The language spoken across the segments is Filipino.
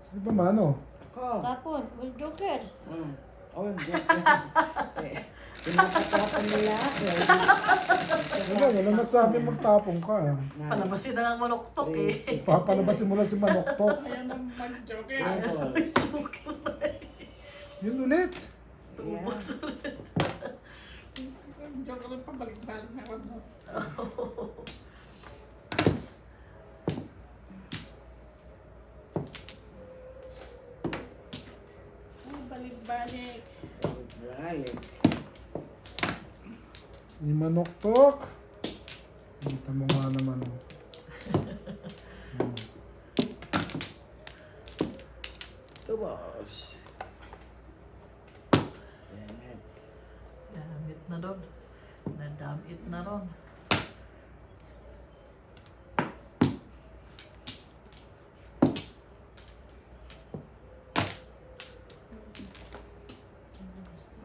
Sino ba mano? Ako. Tapon, well, Joker. Oh, Joker. Pinapatapon nila ako. Wala nagsabi magtapong ka. Palabasin na ang manoktok eh. Papalabasin mo lang si Manoktok. Ayaw na mag-joker. Joker na eh. Yun ulit. Tubos ulit. Joker lang pabalik-balik na ako. Ay, balik-balik. Balik. Si Manoktok. Kita mo nga naman. Tubos. Damit na doon. Nadamit na ron.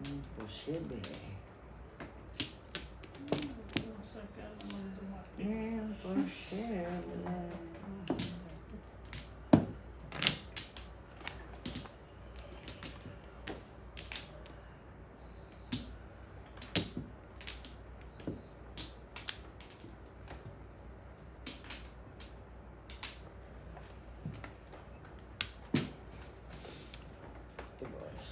Imposible. Saka naman dumating. Imposible. Tubos.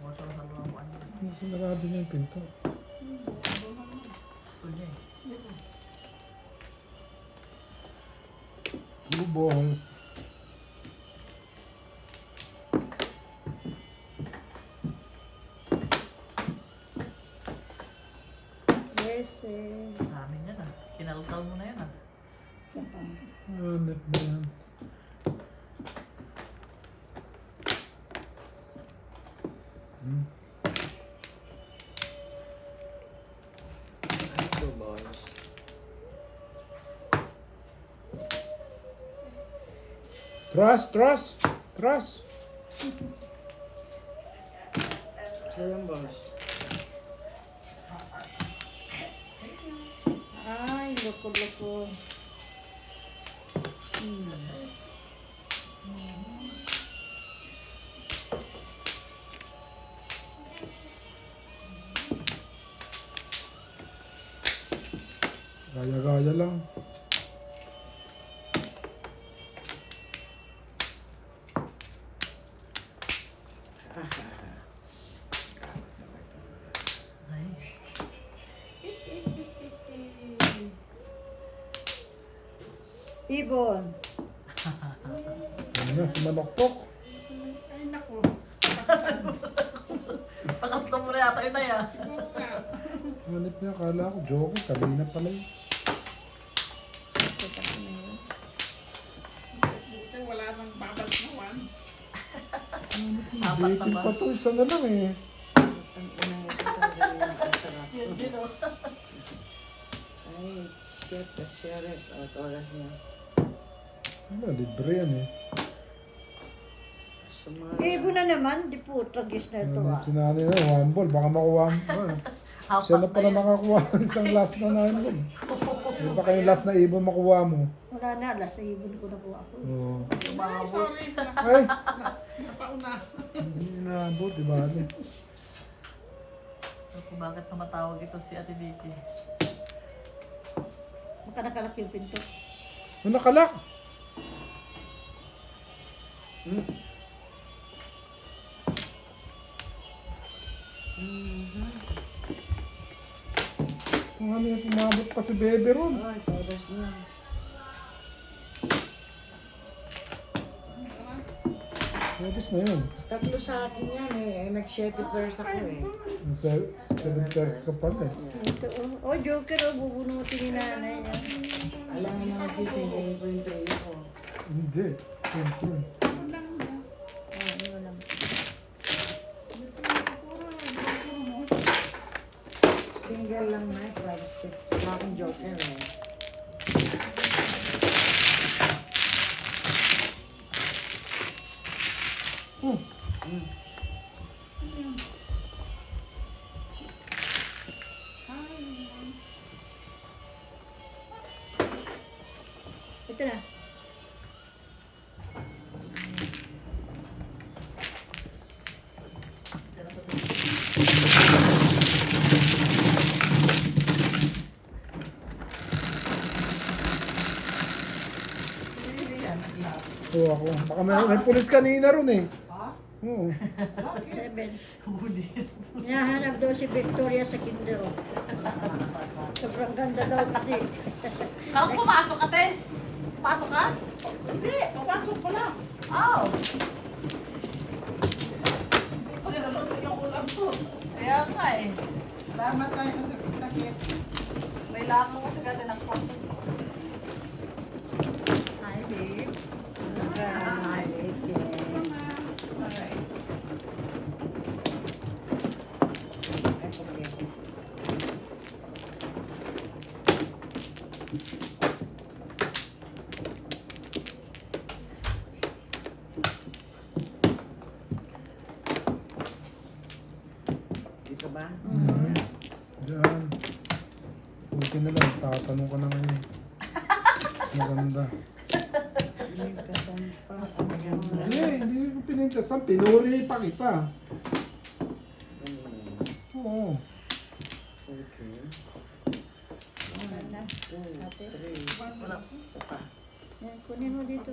Masok sa luwan mo. Sinarado niya yung pinto. Gusto niya eh. Blue balls. Yes, eh. Namin yan ah. Kinalkal mo na yan ah. Isa pa. Hanip na yan. Tubos. Trust. Sayang, boss. Ay, loko-loko. Gaya-gaya lang. Ay. Ibon. Ano na, si Manoktok. Ay, naku. Pangatlo mo na yata yun na yan. Siguro nga. Hanip niya, akala ko joker. Kanina pala yun. Buti wala nang babad na one. Apat na Dating ba? pa to, isa na lang eh. Ang ina ito talaga yung ang sarap. Yun din oh. Ay, shit, the sheriff. At oras niya. Ano, libre yan eh. Sa mga... Ibon na naman, di po, tragis na ito Hanip ah. si nanay na, one ball. Baka makuha mo. Siya na Apat pala na yan. nakakuha ng isang last na namin. Di ba kayo last na ibon makuha mo? Wala na, alas sa ibon ko nakuha ko. Oo. Ay, Umabot. sorry. Ay, Napauna. hindi inaabot, di ba? Kung bakit tumatawag ito si Ate Vicky? Baka nakalak yung pinto. Ano nakalak? Kung ano yung pumabot pa si Bebe ron. Ay, oras niya. Pwedis na yun. Tatlo sa akin yan eh. Nag-7 first ako eh. 7 thirds ka pala eh. Ito, oh. Oh, Joker, oh, bubunutin ni nanay niya. Alam nga naman sisingin ko yung tray ko. Hindi. Yun. Oh, ano lang. Joker eh. Oh, Ito na. oh ako. Baka may pulis kanina ron eh. Ha? Oo. 7. Huli. Hinahanap daw si Victoria sa kinder. Oh. Sobrang ganda daw kasi. Kala ko pumasok ka, te. Pumasok ka? Hindi, papasok pa lang. Oh. Hindi pa nalaman yung ulam ko. Kaya nga eh. Salamat tayo sa sakit-sakit. May langaw kasi ganda ng kwarto. Hi, babe. Alright. Dito ba? Diyan. Buti na lang, tatanong ka na ngayon. Mas maganda. May kasampa. Hindi ko pinintasan. Pinuri pa kita. Oo. Okay. Wala. Ate. 3. Wala. Isa pa. Yan, kunin mo dito.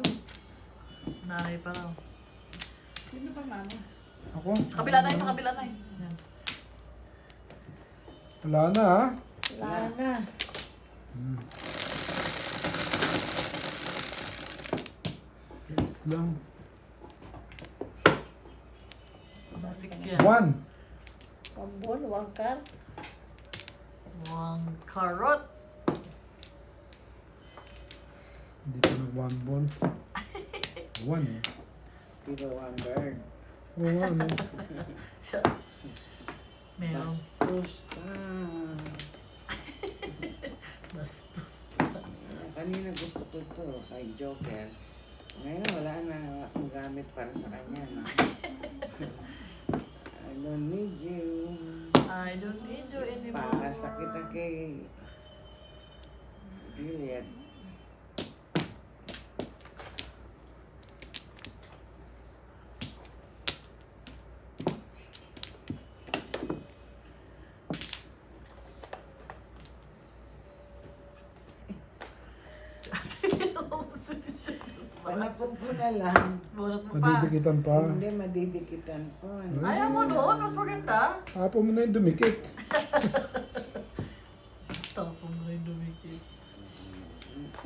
Nanay pa raw. Sino ba mama? Ako? Sa kabila na sa kabila na Yan. Wala na ha? Wala na. Hmm. 6 lang. Anong 6 yan? 1. Pambol, wangkar. One carrot. Hindi pa nag 1 ball. 1 eh. Diba one bird? Oo nga ano. Meron. Bastos ka. Bastos. Kanina gusto ko to kay Joker. Ngayon wala na akong gamit para sa kanya. No? I don't need you. I don't need you anymore. Pakasakit na kay Juliet. Panapon ko na lang. Bunot mo pa. Madidikitan pa. Hindi madidikitan po. Ayaw mo doon. Mas maganda. Hapo mo na yung dumikit. Tapos mo rin dumikit.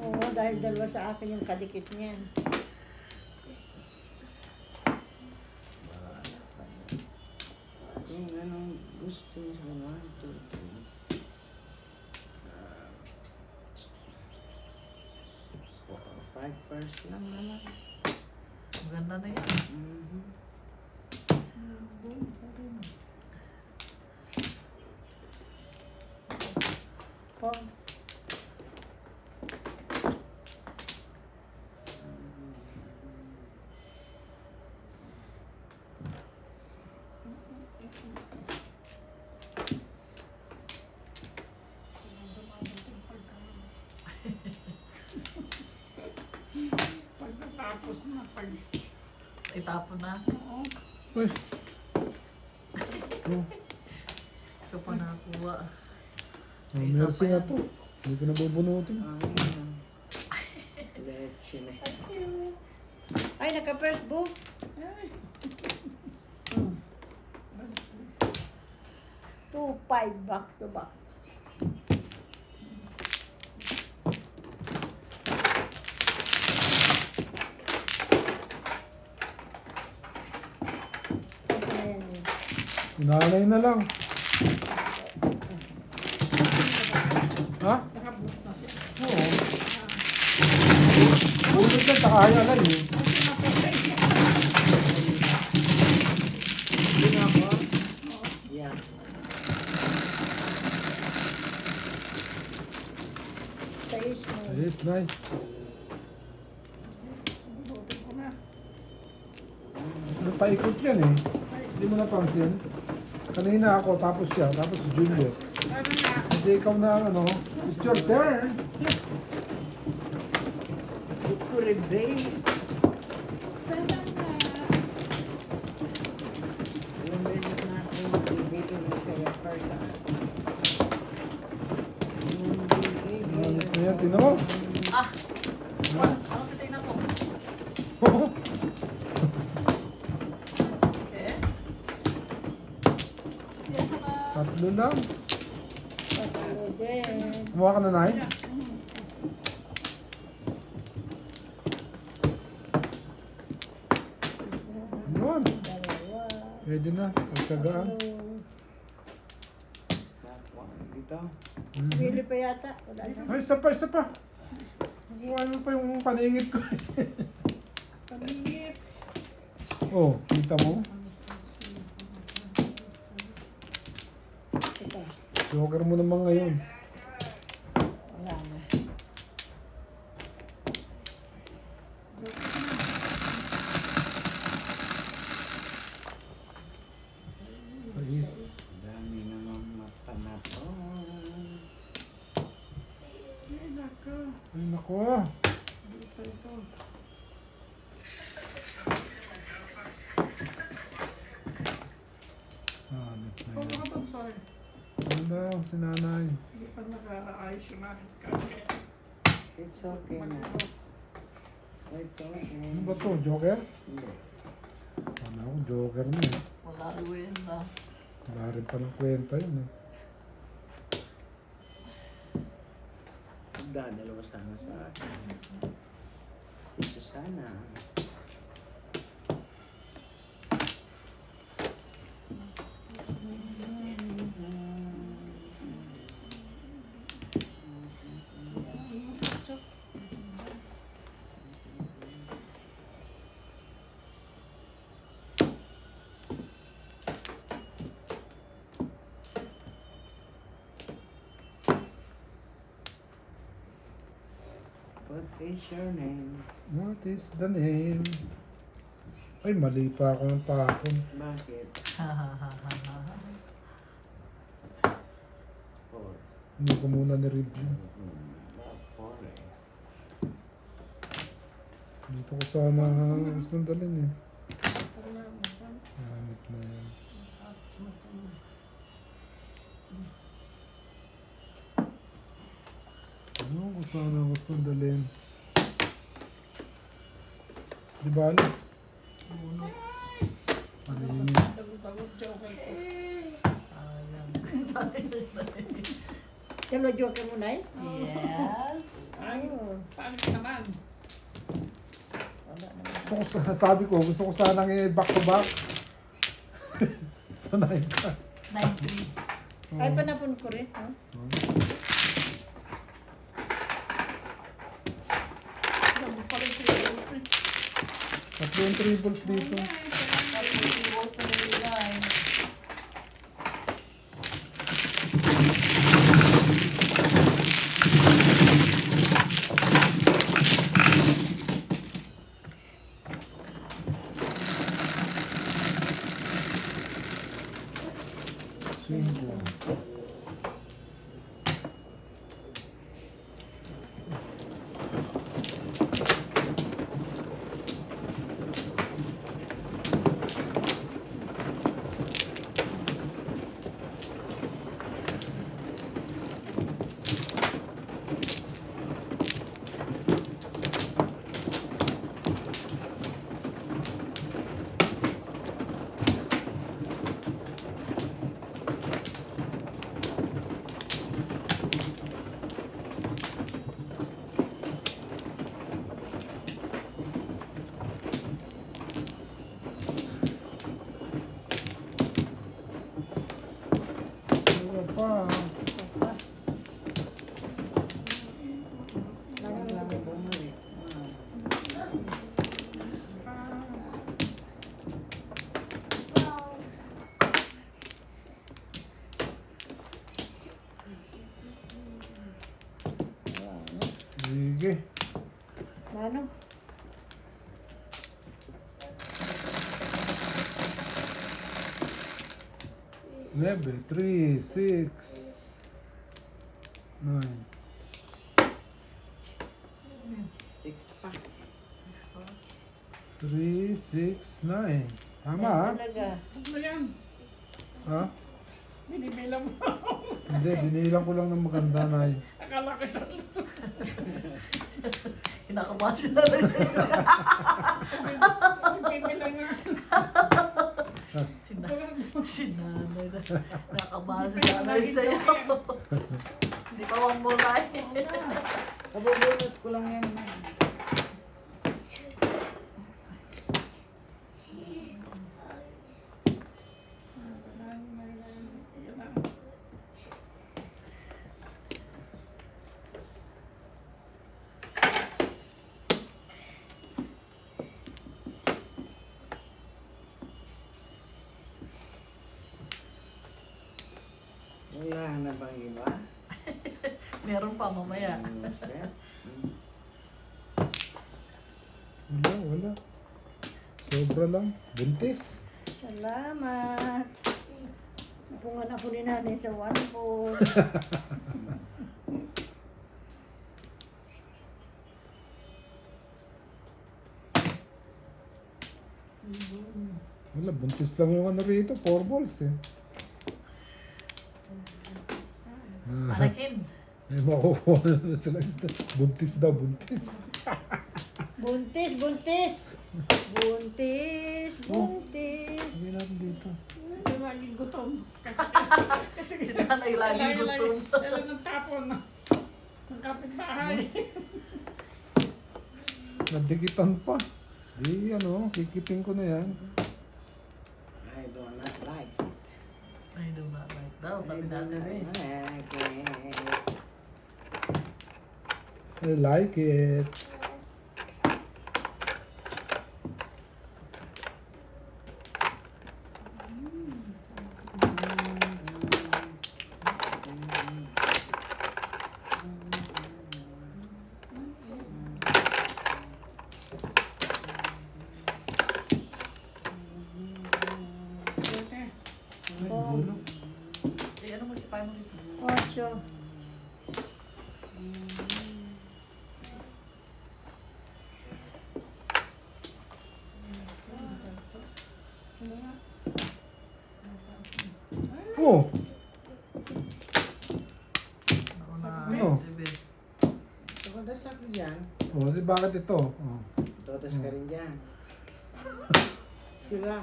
Oo, dahil dalawa sa akin yung kadikit niyan. Kung anong gusto mo sa 1, 2, 3. 5 pairs lang naman. Maganda na yan. Mhm. Pong. Pag natapos na, pag... Itapon na. Oo. Uy. Oh, Ikaw pa nakakuha. oh merci na to. Hindi ko nabubunutin. Leche na. Ay, naka-first book. Ay, 2-5 back to back. Ito na yan eh. Sinanay na lang. Ha? nakabook na siya. Oo. Ulit na, kaya lang eh. Yun ako? Yeah. Bilis na. Buti ko na. Paikot yan eh. Hindi mo napansin. Kanina ako, tapos siya, tapos si Juliet. Sana nga. Hindi ikaw na ano, it's your turn. Kukuribe. Sana nga. Ilang beses na ako magbibigay ng sa'yo person. Ano yan, tinan mo? Ah! Ano titignan mo? Okay. Yes, na. Tatlo lang. Tatlo din. Kumuha ka na, Nay? Yun. Dalawa. Pwede na. Pagsagaan. Dito. Pili pa yata. Wala na. Ay, isa pa, isa pa. Kukuha mo pa yung paningit ko. Pamingit. Oh, kita mo? Sige. Joker mo naman ngayon. Wala na. Sais. Dami naman mata na to. Ay, nako. Ay, nako. Dito ito. Hanip na Kung yan. ako to, sorry. Ano daw, si nanay? Hindi pa nag-aayos yung aking kake. It's okay na. Ito Ano ba to? Joker? Hindi. Ano ako, Joker na eh. Wala rin na. Wala rin pa ng kwenta yun eh. Dadalawa sana sa akin. Ito sana. What is your name? What is the name? Ay, mali pa ako ng tapon. Bakit? Por. Hindi ko muna ni-review. Pore. Dito ko sana gustong dalhin eh. Hanip na yan. Ano ko sana gustong dalhin? Di ba ano? Paningin. Tagot-tagot joker ko. Dalawa joker mo na eh. Yes. Ay, pangit naman. Wala na. Sabi ko, gusto ko sanang back to back. Sanayin ka. 93. Ay, panapon ko rin. Ha? Sabi pa rin ko eh. Tatlo yung triples dito. Balls na nilagay. Cinco. 9, 3, 6, 9. 6 pa. 3, 6, 9. Tama ha? Talaga. Huwag mo yan. Ha? Binibilang mo. Hindi, binilang ko lang ng maganda na Akala ko ito. Kinakabahan na rin sa Binibilang nga. Sinanay na. Nakabahan si nanay sa'yo. Hindi pa wang mulay. Kabubunot ko lang yan. Yan na. Wala na bang iba? Meron pa mamaya. Sir? Wala. Sobra lang. Buntis. Salamat. Napungan ako ni nanay sa 1 po. Wala, buntis lang yung ano rito. 4 balls eh. Panakin. May makukuha na sila isda. Buntis daw, buntis. Buntis, buntis. Buntis, buntis. Hindi natin dito. Ito laging gutom. Kasi Si nanay lagi gutom. Kailan ng tapon ng kapitbahay. Nadikitan pa. Di ano, kikiting ko na yan. I do not like. I do not like daw. I Sabi do natin not eh. like it. I like it. Ate, Ay, gulo. Eh, ano mo si Pai mo dito? 8. Oh, Ako na. Ano? Bebe. Tumadas ako dyan. oh, di bakit ito? Oh. Todas ka rin dyan. Sila.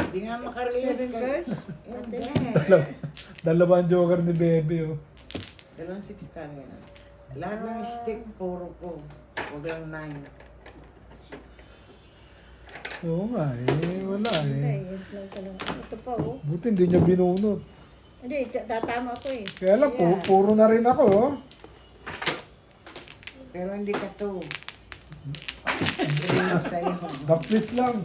Hindi nga makarelease 7 ka. girls. Hindi. Dalawa ang joker ni Bebe oh. 2-6 ka rin. Lahat ng stick, puro ko. Huwag lang 9. Oo nga eh, wala Ay, eh. yun lang talaga. Ito pa oh. Buti hindi niya binunot. Hindi, tatama ko eh. Kaya lang, Yeah. puro na rin ako oh. Pero hindi ka to. Hindi mo sa'yo. Daplis lang.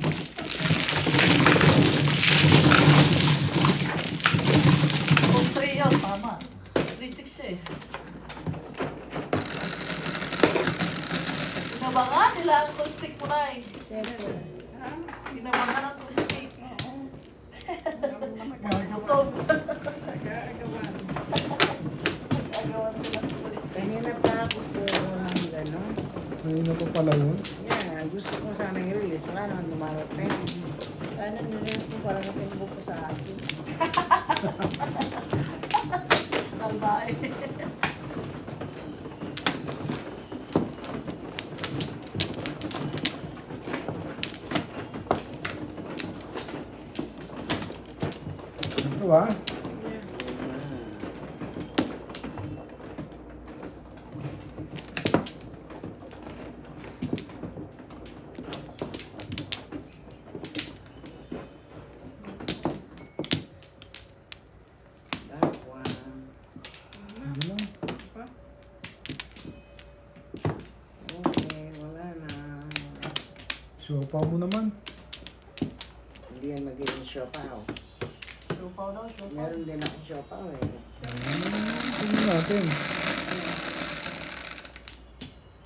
Kung 3 yun, tama. 3-6 siya eh. Sinabangan nila ang two stick mo na eh. 7. Sinabangan ang two stick. Mga gutom. nag-aagawan. Agawan sila ng two stick. Kanina pa ako puro ng gano'n. Ayun na pa pala yun. Yeah, gusto ko sana i-release. Wala naman dumarating. Sana nilinis mo para matinbo ko sa akin. Ang bae. Ito ah. That one. Hindi lang. Okay, wala na. Siopaw mo naman. Hindi yan magiging siopaw. Lupaw daw, lupaw. Meron din akong siopaw eh. Tingnan natin.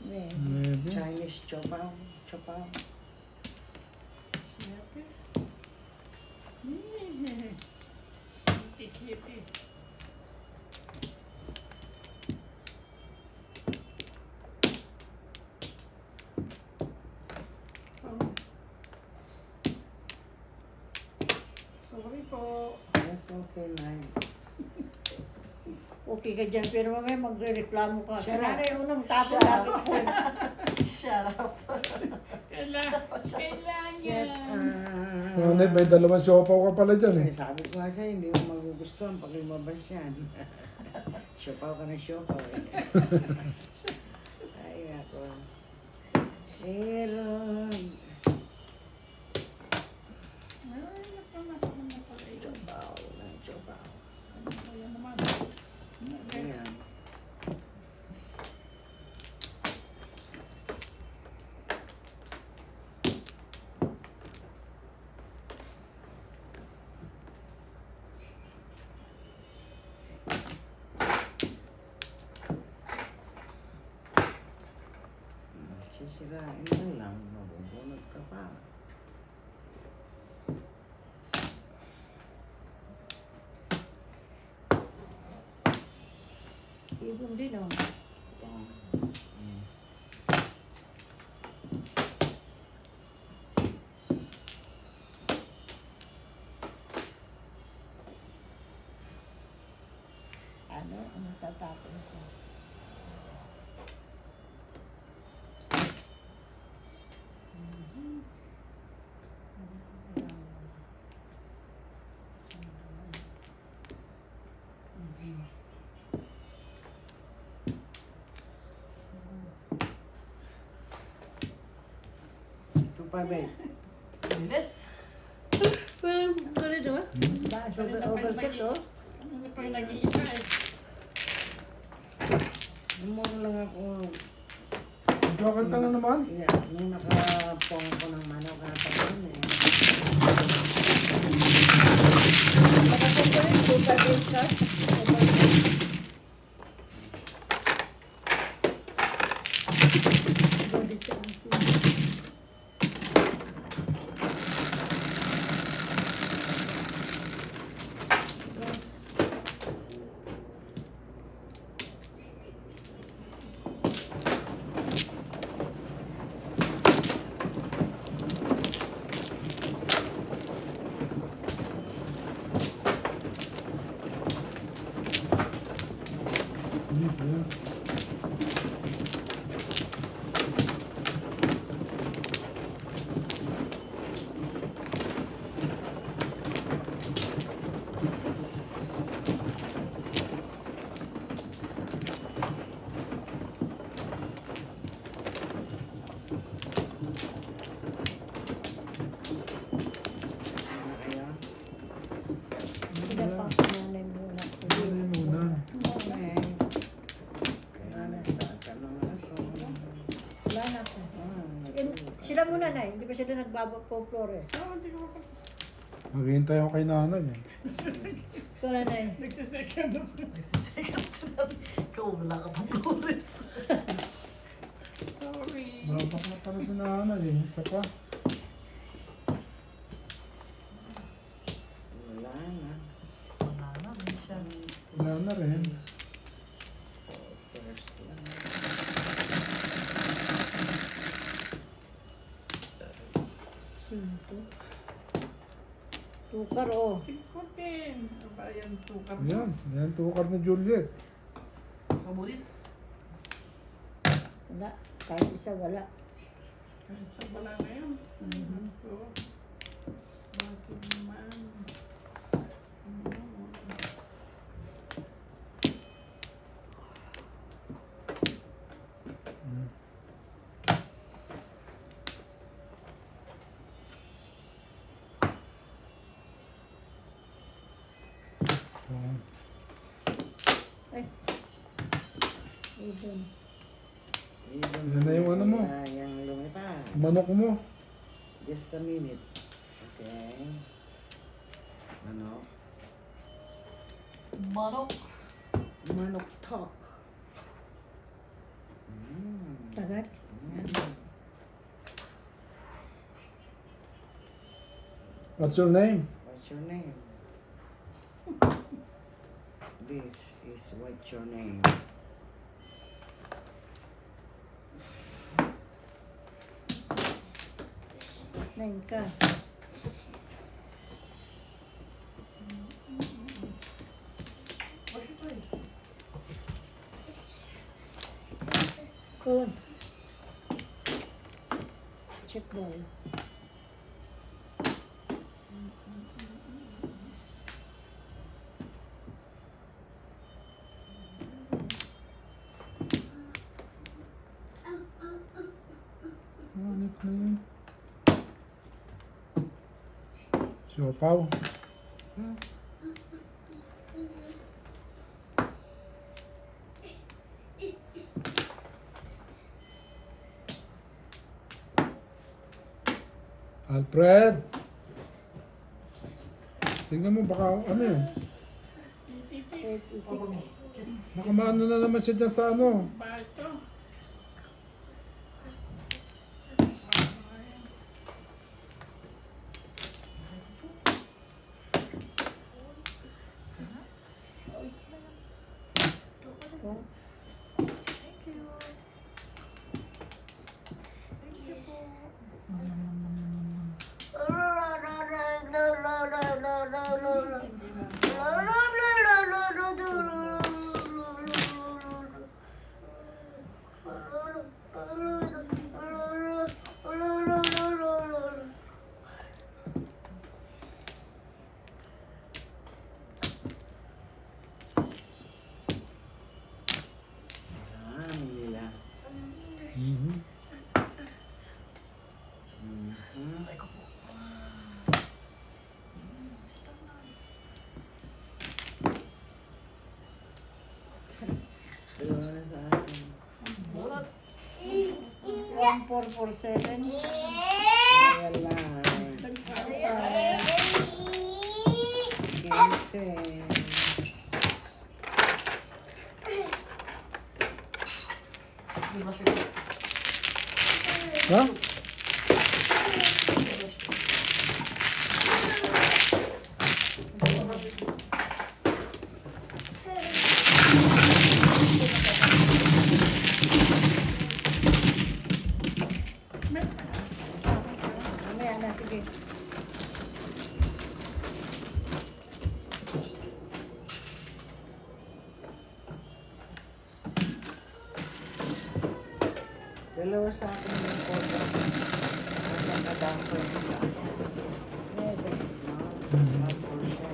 May. 9. Chinese siopaw. Siopaw. Siyete. Siti. Oh. Sorry po. That's okay, Nay. Okay ka dyan, pero mamaya magre-reklamo ka. Si Shut up. nanay unang tapon Shut lagi up. po. Shut up. Kailangan. Nanay, may dalawang siopaw ka pala dyan eh. Sabi ko nga sa'yo, hindi mo magugustuhan pag lumabas yan. Siopaw ka na siopaw eh. Ay, ako. Meron. Ay, nagpamasak na pala ito. Siopaw na siopaw. Ano ba yan naman? Ayan. Sisirain mo lang, mabubunod ka pa. Ibon din oh. Ano tatapon ko? Ito pa, be. Bilis. Well, ganun naman. Overset oh. Ano pa yung nag-iisa eh. Lumuro lang ako. Joker ka na naman. Yeah, nung nakapong ko ng manok na tapon eh. Nakapon ko rin, super base card. Overset siya. Ayan. Ano kaya? Sila pa, nanay muna. Nanay muna. Okay. Kaya nagtatanong ako. Wala na ako. Ah, Eh, sila muna na, hindi pa sila nagbaba-flores. Oh, hindi ko pa. Maghihintay ako kay nanay eh. Ito nanay. Nagsisecond na sila. Ikaw, wala ka pang flores. Sorry. Babak na pala si nanay eh. Isa pa. wala na. Wala na, minsan. Wala na rin. First lang. Cinco. Tukar oh. 50. Ano ba yan? Tukar mo. Ayan. Ayan, tukar na Juliet. Mabulit. Wala. Kahit isa wala. Kahit sa wala na yun. Ito. Bakit naman? Ayan. Ay. Ibon. Even Yan na yung ano mo. Yung lumipad. Manok mo. Just a minute. Okay. Manok. Manok. Manok talk. Mm. Tagad. Mm. What's your name? What's your name? This is what's your name? Nine ka. Where's your toy? Kun. Check ball. Hanip na yun. Siopaw. Hmm? Alfred! Tingnan mo baka ano yun. Baka maano na naman siya dyan sa ano. Bato. Ah, Mila. Mhm. Mhm. Ay, ko po. Dalawa na sa akin. Bulat. 1447. Ayan lang. Sa 15. Di ba siya? Ha? mamaya na, sige. Dalawa sa akin yung photo. Nasa kadang ko yung isa. 9. Number siya.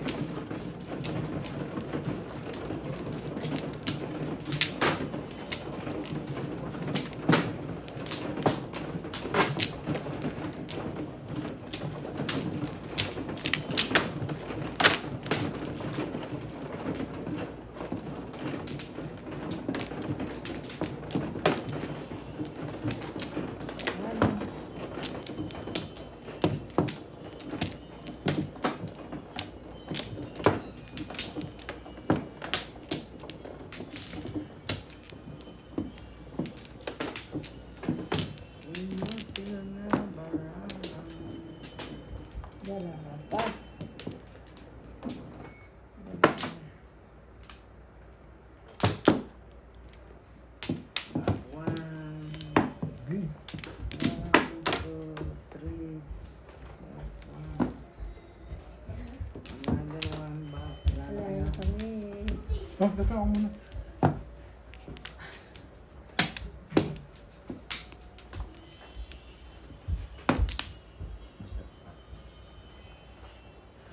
Dalawa pa. One, Okay. 2, 3. One. Another one back. Wala na kami. Oh, teka ako muna.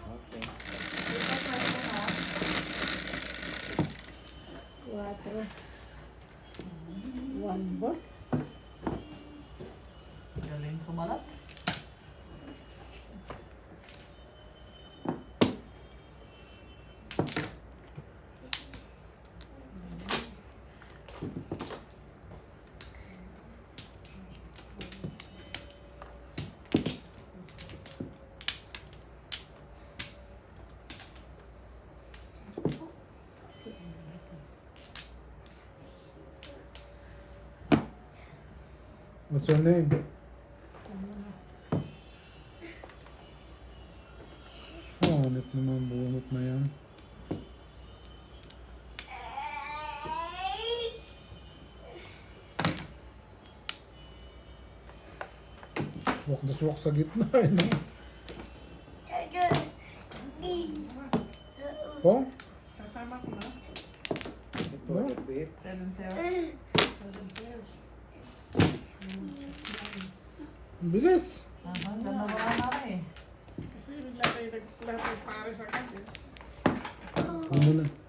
Okay. 4. 1 ball. Galing sumalat. What's your name? Oh, Swak na swak sa gitna. Eh, no? Pong? Kasama ko na. For a bit. 7-0. Ang bilis. Aha, dalawa na eh. Kasi bigla tayo nagplano para sa kanya. Ano na?